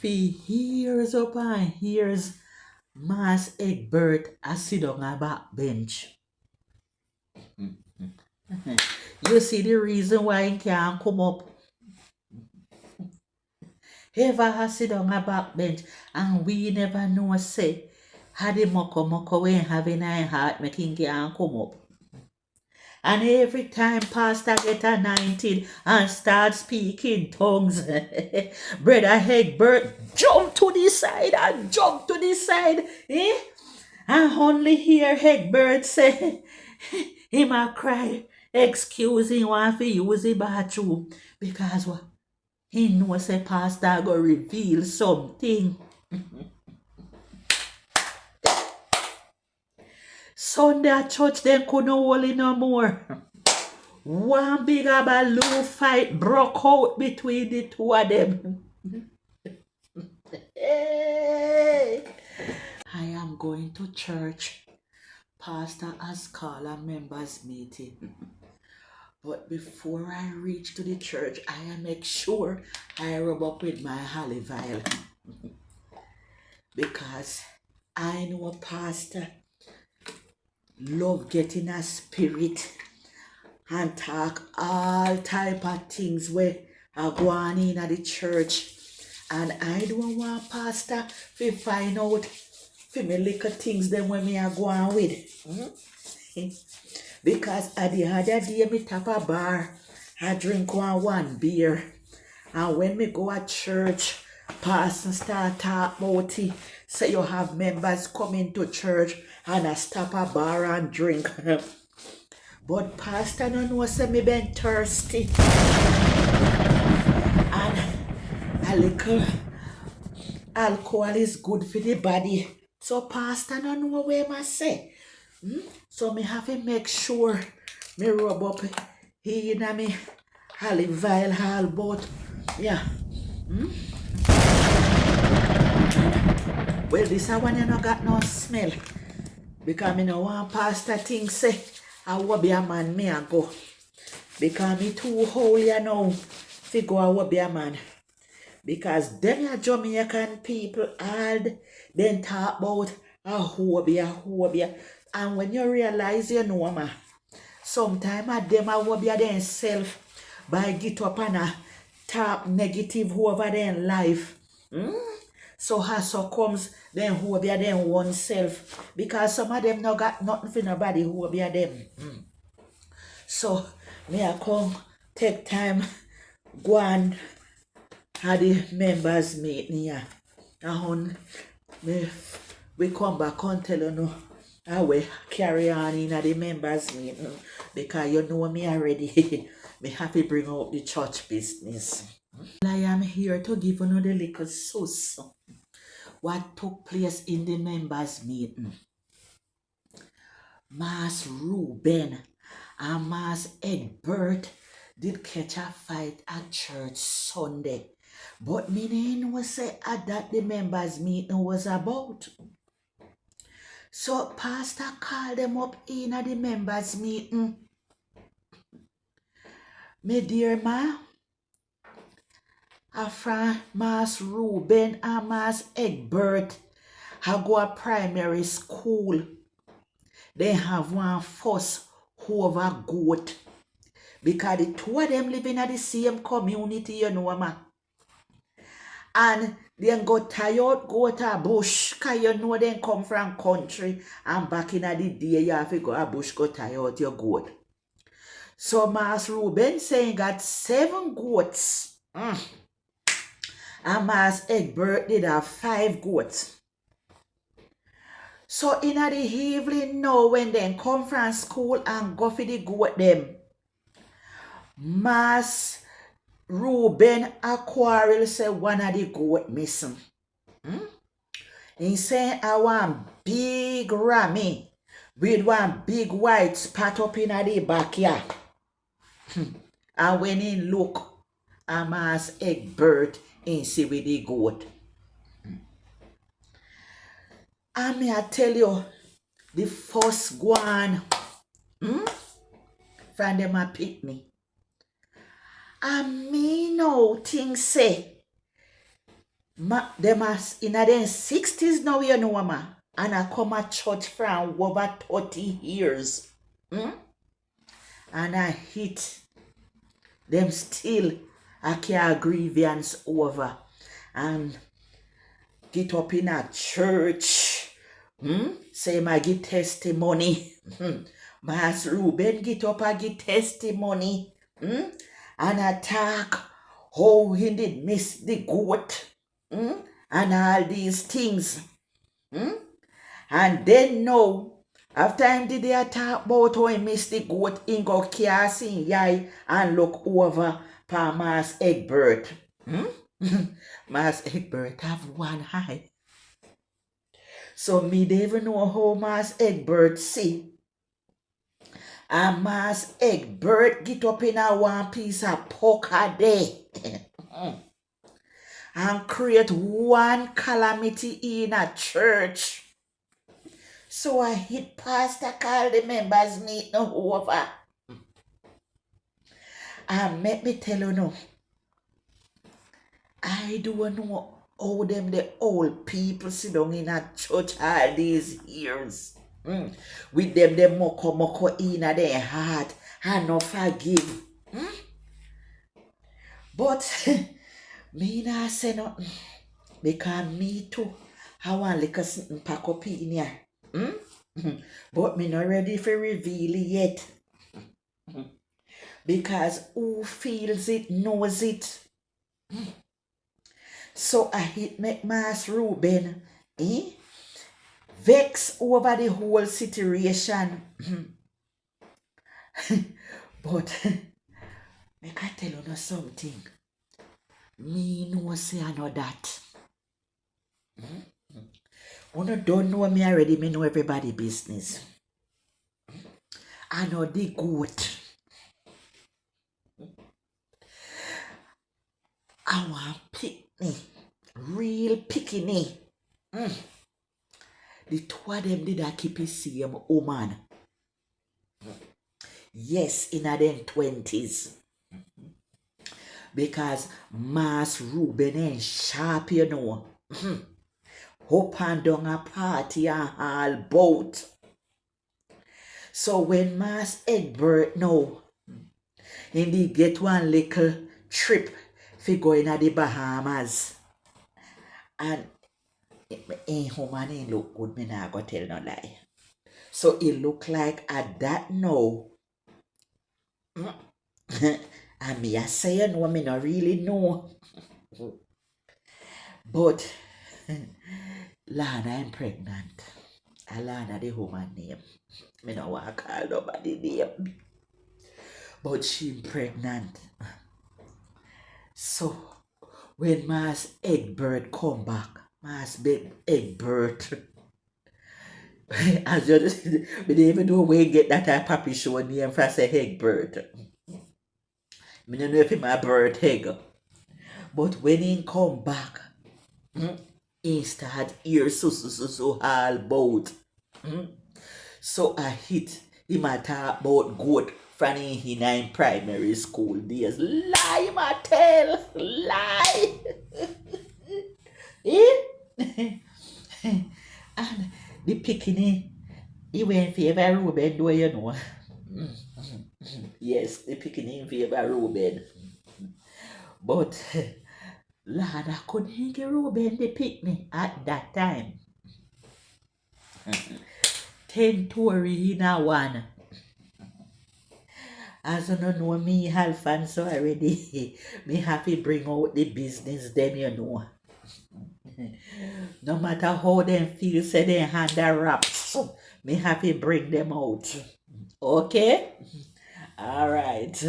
For years upon years, Mass Egbert a sit on a back bench. You see the reason why he can't come up. Ever has sit on a back bench and we never know say had the moko when having a heart making can't come up. And every time pastor get anointed and start speaking tongues, Brother Egbert jump to the side and jump to the side. Eh? I only hear Egbert say, him a cry, excuse him want to use the bathroom because what? He knows a pastor go reveal something. Sunday at church them couldn't hold it no more. One big balloon fight broke out between the two of them. Hey. I am going to church. Pastor has called a members meeting. But before I reach to the church, I make sure I rub up with my olive oil. Because I know a pastor love getting a spirit and talk all type of things where are going in at the church. And I don't want pastor to find out for me little things them when me are going with. Because at the other day me tap a bar, I drink one beer. And when me go at church, pastor start talk about it. Say you have members coming to church and I stop a bar and drink. But pastor no know say me been thirsty. And a little alcohol is good for the body. So pastor no know what I say. So me have to make sure me rub up here in me olive oil all about. Yeah. Well, this one you no got no smell. Because me no want pastor think say I will be a man me a go. Because me too holy now to go a be a man. Because them are Jamaican people hard then talk about a hobia. And when you realize you know ma, sometimes them a hobia themselves by get up and a talk negative over their life. So so comes them hobia them oneself. Because some of them no got nothing for nobody hobia them. So me I come take time go and had the members meeting here. And we come back and tell you know how we carry on in the members meeting because you know me already. Me have to bring out the church business. I am here to give you the little sauce what took place in the members meeting. Mass Ruben and Mass Egbert did catch a fight at church Sunday. But me didn't say that the members meeting was about. So pastor called them up in at the members meeting. Me dear ma, from Mass Ruben and Mass Egbert have go a primary school. They have one fuss over goat. Because the two of them living in the same community, you know, ma. And then go tired, go to a bush, because you know they come from country. And back in the day, you have to go a bush, go tired your goat. So Mass Ruben saying got 7 goats. And Mass Egbert did have 5 goats. So in the evening now, when they come from school and go for the goat them, Mass Ruben a quarrel say one of the goat missing. He say I want big rammy with one big white spot up in the backyard. And when he look, a Mass Egbert in see with the goat. And me I tell you, the first one from them a pick me. And me know things say Them as in their 60s now, you know, ma. And I come at church from over 30 years. Hmm? And I hit them still I care grievance over. And get up in a church. Say my give testimony. Mas Ruben get up and give testimony. And attack how he did miss the goat. And all these things. And then now, after him did they talk about how he missed the goat, he go casting yai and look over for Mas Egbert. Mas Egbert have one eye. So me don't even know how Mas Egbert see. And Mas Egbert get up in a one piece of pork a day. And create one calamity in a church. So I hit pastor call the members meeting over. And let me tell you now, I don't know how them the old people sit down in a church all these years. With them the moko in their heart and no forgive. But me not say nothing. Because me too, I want like a something pack up in here. But me not ready for reveal it yet. Because who feels it knows it. So I hit make Mas Ruben vex over the whole situation. But make I tell you something. Me know say I know that. You don't know me already, me know everybody business. I know the goat. I want pickney. Real pickney. The two of them did I keep it same woman. Yes, in their 20s. Because Mas Ruben ain't sharp, you know. Up and down a party and all boat. So when Mas Egbert know, he get one little trip for going to the Bahamas. And woman ain't look good, me not go tell no lie. So it look like at that now. And me I say you know, me not really know. But Lana I'm pregnant. Lana the woman name. Me no want to call nobody name. But she pregnant. So when Mas Egbert come back, Mas Egbert, as you just, we didn't even know where you get that type of show name for say Egbert. I don't know if it's my bird egg. But when he come back, he start hear so all about. So I hit him a talk about goat from in primary school days. Lie, him a tell. Lie. And the picking, he went in favor of Ruben, do you know? Yes, the picking in favor of Ruben. But Lord, I couldn't get Ruben the picnic at that time. 10 Tory in a one. As you don't know me, Alfonso already, me have to bring out the business them, you know. No matter how them feel, say they hand the wraps, me have to bring them out. Okay? All right.